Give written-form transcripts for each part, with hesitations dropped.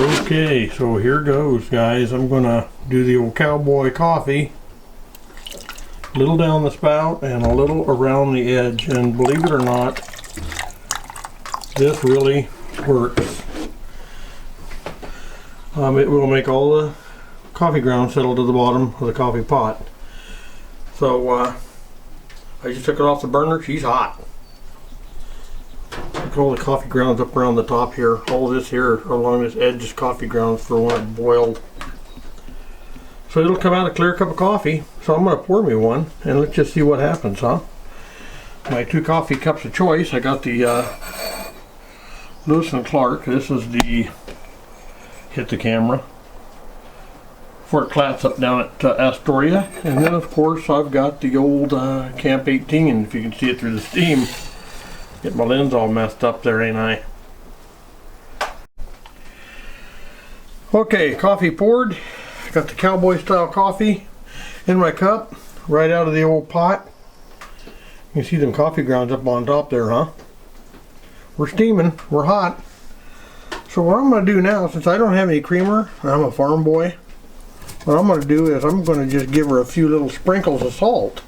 Okay, so here goes, guys. I'm gonna do the old Cowboy coffee. A little down the spout and a little around the edge, and believe it or not, this really works. It will make all the coffee grounds settle to the bottom of the coffee pot. So I just took it off the burner. She's hot. Look at all the coffee grounds up around the top here. All this here along this edge is coffee grounds for when it boiled. So it'll come out a clear cup of coffee. So I'm going to pour me one and let's just see what happens, huh? My 2 coffee cups of choice. I got the Lewis and Clark. This is the, hit the camera, Fort Clatsop down at Astoria. And then of course I've got the old Camp 18, if you can see it through the steam. Get my lens all messed up there, ain't I? Okay, coffee poured. Got the Cowboy style coffee in my cup, right out of the old pot. You can see them coffee grounds up on top there, huh? We're steaming, we're hot. So what I'm going to do now, since I don't have any creamer, and I'm a farm boy, what I'm going to do is I'm going to just give her a few little sprinkles of salt.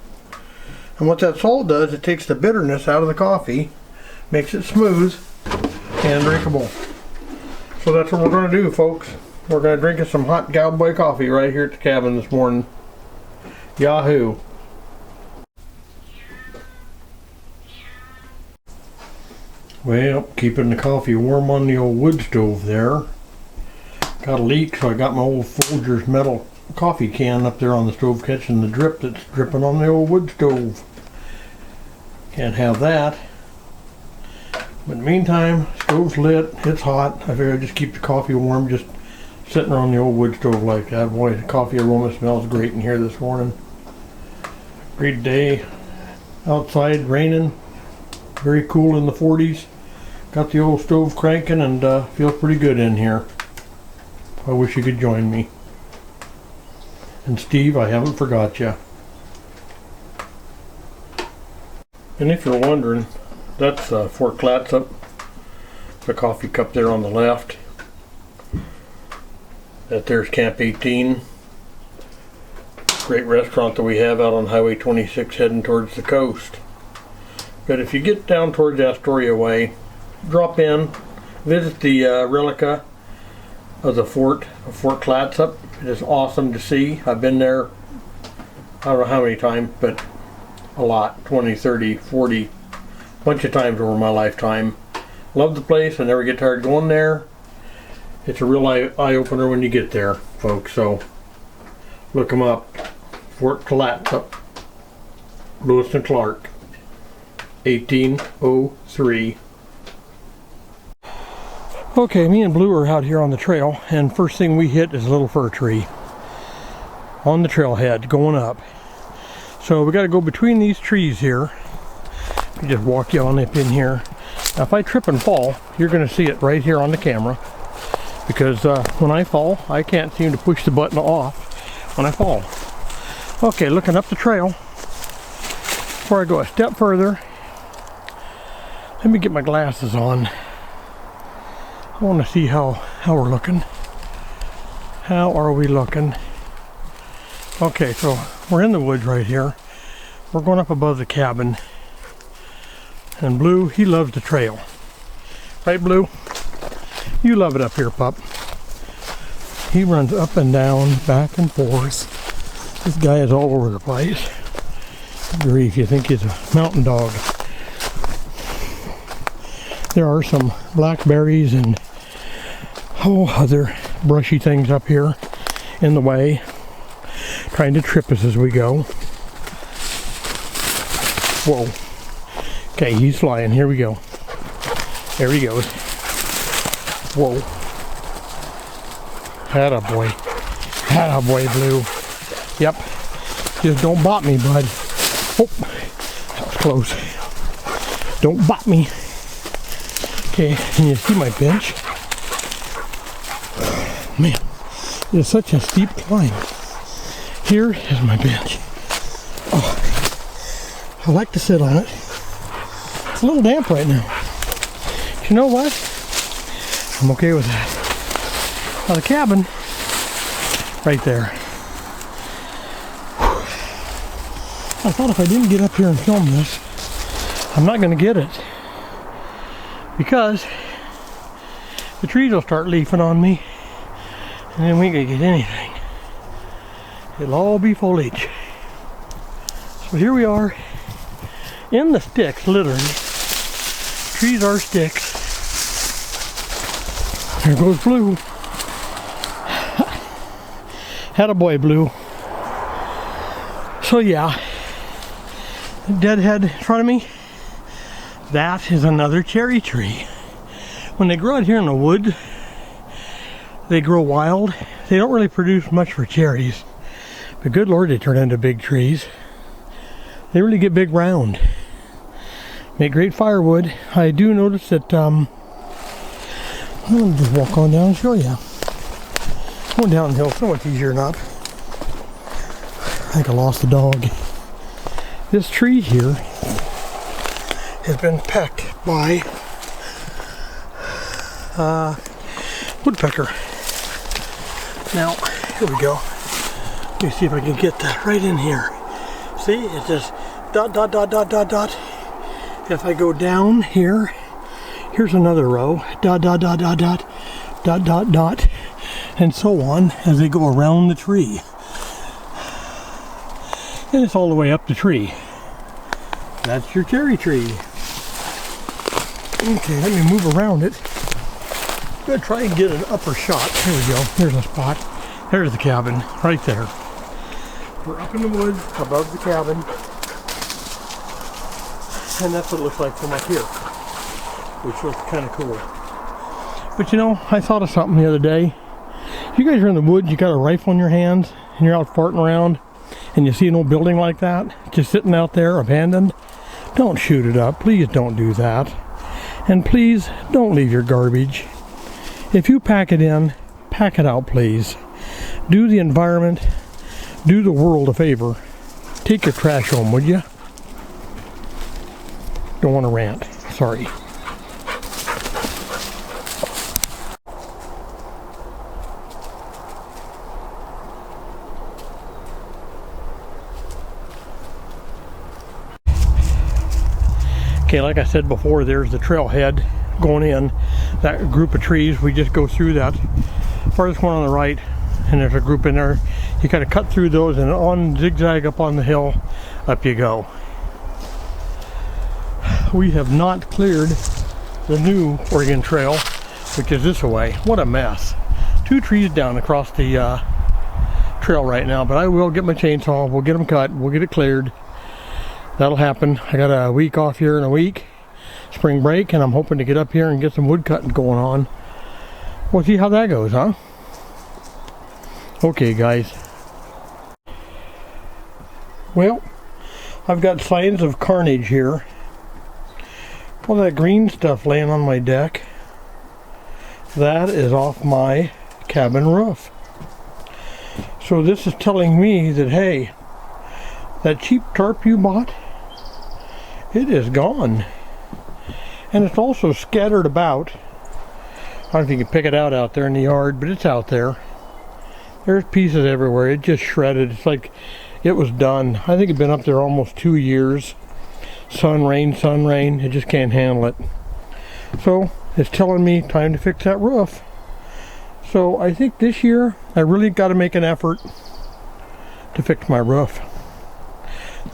And what that salt does, it takes the bitterness out of the coffee, makes it smooth and drinkable. So that's what we're going to do, folks. We're going to drink some hot Cowboy coffee right here at the cabin this morning. Yahoo! Well, keeping the coffee warm on the old wood stove there. Got a leak, so I got my old Folgers metal coffee can up there on the stove catching the drip that's dripping on the old wood stove. Can't have that. But in the meantime, stove's lit, it's hot. I figure I'd just keep the coffee warm, just sitting on the old wood stove like that. Boy, the coffee aroma smells great in here this morning. Great day. Outside, raining. Very cool in the 40s. Got the old stove cranking and feels pretty good in here. I wish you could join me. And Steve, I haven't forgot you. And if you're wondering, that's Fort Clatsop, the coffee cup there on the left. That there's Camp 18. Great restaurant that we have out on Highway 26 heading towards the coast. But if you get down towards Astoria way, drop in, visit the relica of the Fort Clatsop. It is awesome to see. I've been there, I don't know how many times, but a lot, 20, 30, 40, bunch of times over my lifetime. Love the place. I never get tired going there. It's a real eye-opener when you get there, folks. So look them up. Fort Clatsop, Lewis and Clark, 1803. Okay, me and Blue are out here on the trail, and first thing we hit is a little fir tree on the trailhead going up. So we got to go between these trees here. You just walk you on up in here. Now if I trip and fall, you're going to see it right here on the camera, because when I fall, I can't seem to push the button off when I fall. Okay, looking up the trail. Before I go a step further, let me get my glasses on. I want to see how we're looking. How are we looking? Okay, so we're in the woods right here. We're going up above the cabin. And Blue, he loves the trail. Right, Blue? You love it up here, pup. He runs up and down, back and forth. This guy is all over the place. Grief, you think he's a mountain dog. There are some blackberries and other brushy things up here in the way, trying to trip us as we go. Whoa. Okay, he's flying. Here we go. There he goes. Whoa. Attaboy. Attaboy, Blue. Yep. Just don't bop me, bud. Oh, that was close. Don't bop me. Okay, can you see my bench? Man, it's such a steep climb. Here is my bench. Oh, I like to sit on it. It's a little damp right now. But you know what? I'm okay with that. Now the cabin, right there. I thought if I didn't get up here and film this, I'm not going to get it. Because the trees will start leafing on me, and then we ain't going to get anything. It'll all be foliage. So here we are, in the sticks, literally. Trees are sticks. There goes Blue. Attaboy, Blue. So yeah, deadhead in front of me, that is another cherry tree. When they grow out here in the woods, they grow wild. They don't really produce much for cherries, but good Lord, they turn into big trees. They really get big round. Make great firewood. I do notice that, I'm gonna just walk on down and show you. Going downhill so much easier not. I think I lost the dog. This tree here has been pecked by woodpecker. Now, here we go. Let me see if I can get that right in here. See, it just dot, dot, dot, dot, dot, dot. If I go down here, here's another row. Dot, dot, dot, dot, dot, dot, dot, dot, and so on as they go around the tree. And it's all the way up the tree. That's your cherry tree. Okay, let me move around it. I'm gonna try and get an upper shot. Here we go. Here's a spot. There's the cabin, right there. We're up in the woods above the cabin. And that's what it looks like from up here, which looks kind of cool. But you know, I thought of something the other day. If you guys are in the woods, you got a rifle in your hands, and you're out farting around, and you see an old building like that, just sitting out there, abandoned, don't shoot it up. Please don't do that. And please don't leave your garbage. If you pack it in, pack it out, please. Do the environment, do the world a favor. Take your trash home, would you? Don't want to rant. Sorry. Okay, like I said before, there's the trailhead going in. That group of trees, we just go through that. Farthest one on the right, and there's a group in there. You kind of cut through those and on zigzag up on the hill, up you go. We have not cleared the new Oregon Trail, which is this way. What a mess. 2 trees down across the trail right now, but I will get my chainsaw. We'll get them cut. We'll get it cleared. That'll happen. I got a week off here in a week, spring break, and I'm hoping to get up here and get some wood cutting going on. We'll see how that goes, huh? Okay, guys. Well, I've got signs of carnage here. All that green stuff laying on my deck, that is off my cabin roof. So this is telling me that, hey, that cheap tarp you bought, it is gone. And it's also scattered about. I don't know if you can pick it out there in the yard, but it's out there. There's pieces everywhere. It just shredded. It's like it was done. I think it's been up there almost 2 years. Sun, rain, it just can't handle it. So it's telling me time to fix that roof. So I think this year I really got to make an effort to fix my roof.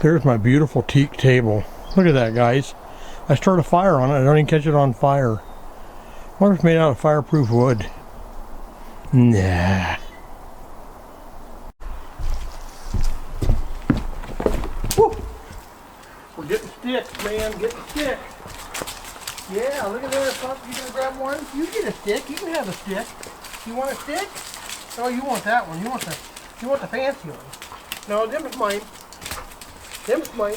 There's my beautiful teak table. Look at that, guys. I start a fire on it, I don't even catch it on fire. What if it's made out of fireproof wood? Nah. Woo! We're getting sticks, man, getting sticks. Yeah, look at there, Pop. You gonna grab one? You get a stick, you can have a stick. You want a stick? Oh, you want that one. You want the fancy one. No, them is mine. Them is mine.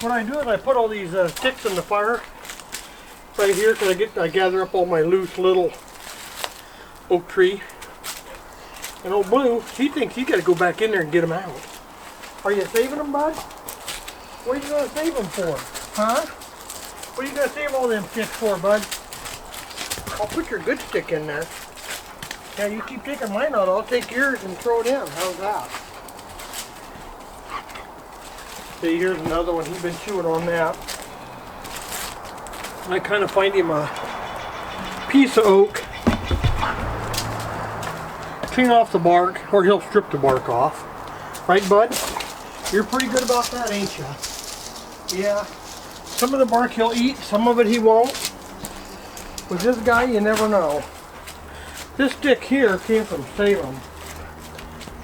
What I do is I put all these sticks in the fire right here because I gather up all my loose little oak tree. And old Blue, he thinks he got to go back in there and get them out. Are you saving them, bud? What are you going to save them for? Huh? What are you going to save all them sticks for, bud? I'll put your good stick in there. Yeah, you keep taking mine out, I'll take yours and throw it in. How's that? See, here's another one. He's been chewing on that. I kind of find him a piece of oak. Clean off the bark, or he'll strip the bark off. Right, bud? You're pretty good about that, ain't you? Yeah. Some of the bark he'll eat, some of it he won't. With this guy, you never know. This stick here came from Salem.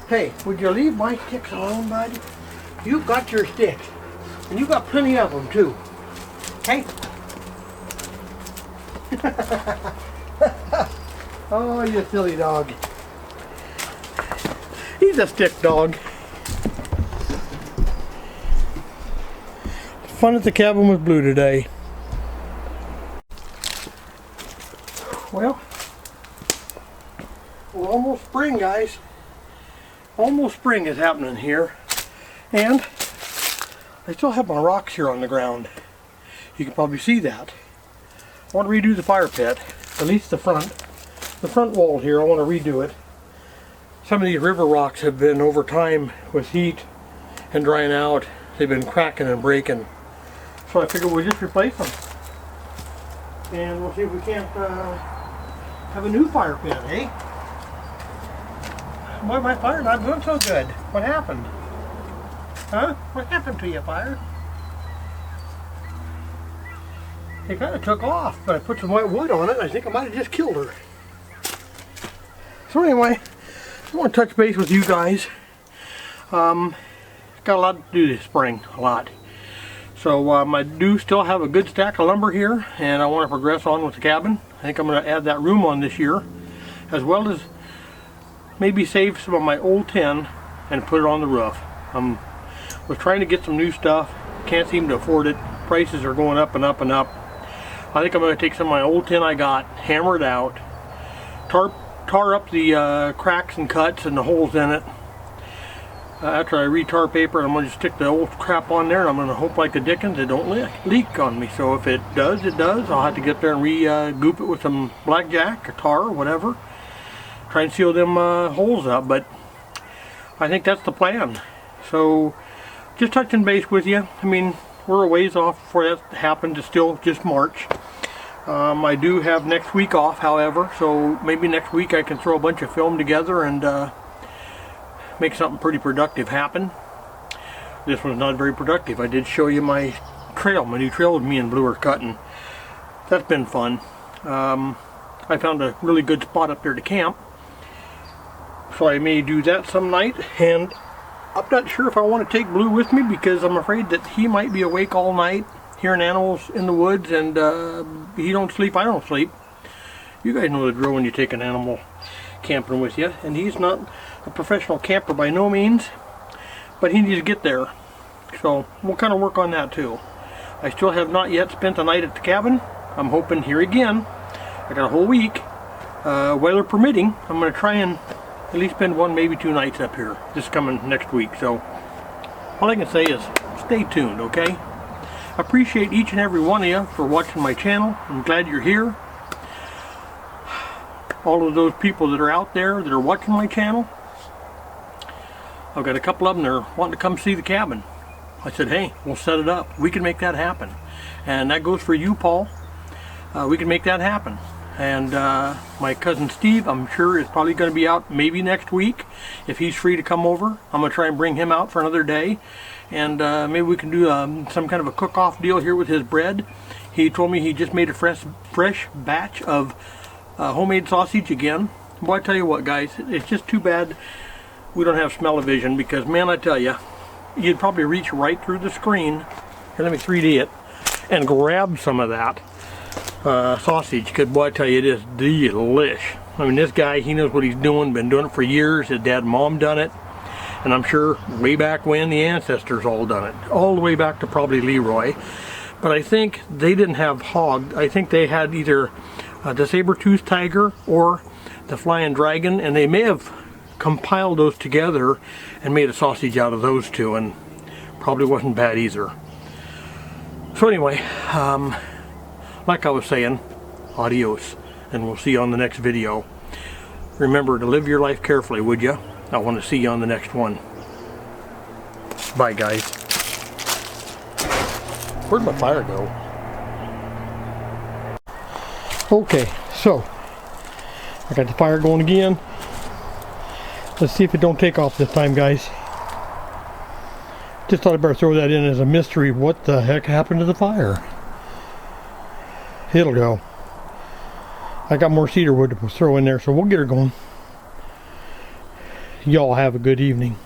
Hey, would you leave my sticks alone, bud? You've got your sticks. And you got plenty of them, too. Hey? Oh, you silly dog. He's a stick dog. Fun at the cabin with Blue today. Well, we're almost spring, guys. Almost spring is happening here. And I still have my rocks here on the ground. You can probably see that. I want to redo the fire pit, at least the front wall here. I want to redo it. Some of these river rocks have been, over time, with heat and drying out, they've been cracking and breaking. So I figured we'll just replace them. And we'll see if we can't have a new fire pit, eh? Boy, my fire not doing so good. What happened? Huh? What happened to you, fire? It kind of took off, but I put some white wood on it. I think I might have just killed her. So anyway, I want to touch base with you guys. Got a lot to do this spring, a lot. So I do still have a good stack of lumber here, and I want to progress on with the cabin. I think I'm going to add that room on this year, as well as maybe save some of my old tin and put it on the roof. Was trying to get some new stuff, can't seem to afford it. Prices are going up and up and up. I think I'm going to take some of my old tin I got, hammer it out, tar up the cracks and cuts and the holes in it. After I re-tar paper, I'm going to stick the old crap on there, and I'm going to hope like the dickens it don't leak on me. So if it does, it does. I'll have to get there and re-goop it with some blackjack or tar or whatever. Try and seal them holes up, but I think that's the plan. So just touching base with you. I mean, we're a ways off before that happens. It's still just March. I do have next week off, however, so maybe next week I can throw a bunch of film together and make something pretty productive happen. This one's not very productive. I did show you my trail, my new trail with me and Blue are cutting. That's been fun. I found a really good spot up there to camp, so I may do that some night. And I'm not sure if I want to take Blue with me, because I'm afraid that he might be awake all night hearing animals in the woods, and he don't sleep, I don't sleep. You guys know the drill when you take an animal camping with you, and he's not a professional camper by no means, but he needs to get there. So we'll kind of work on that too. I still have not yet spent the night at the cabin. I'm hoping here again. I got a whole week, weather permitting. I'm going to try and at least spend one, maybe 2 nights up here this coming next week. So all I can say is stay tuned, okay? I appreciate each and every one of you for watching my channel. I'm glad you're here. All of those people that are out there that are watching my channel, I've got a couple of them that are wanting to come see the cabin. I said, hey, we'll set it up. We can make that happen. And that goes for you, Paul. We can make that happen. And my cousin Steve, I'm sure, is probably going to be out maybe next week. If he's free to come over, I'm going to try and bring him out for another day. And maybe we can do some kind of a cook-off deal here with his bread. He told me he just made a fresh batch of homemade sausage again. Boy, I tell you what, guys, it's just too bad we don't have smell-o-vision, because, man, I tell you, you'd probably reach right through the screen. Here, let me 3D it and grab some of that sausage, because, boy, I tell you, it is delish. I mean, this guy, he knows what he's doing, been doing it for years. His dad and mom done it, and I'm sure way back when the ancestors all done it, all the way back to probably Leroy. But I think they didn't have hog. I think they had either the saber-toothed tiger or the flying dragon, and they may have compiled those together and made a sausage out of those two, and probably wasn't bad either. So anyway, like I was saying, adios. and we'll see you on the next video. Remember to live your life carefully, would you? I want to see you on the next one. Bye, guys. Where'd my fire go? Okay, so I got the fire going again. Let's see if it don't take off this time, guys. Just thought I'd better throw that in as a mystery. What the heck happened to the fire? It'll go. I got more cedar wood to throw in there, so we'll get her going. Y'all have a good evening.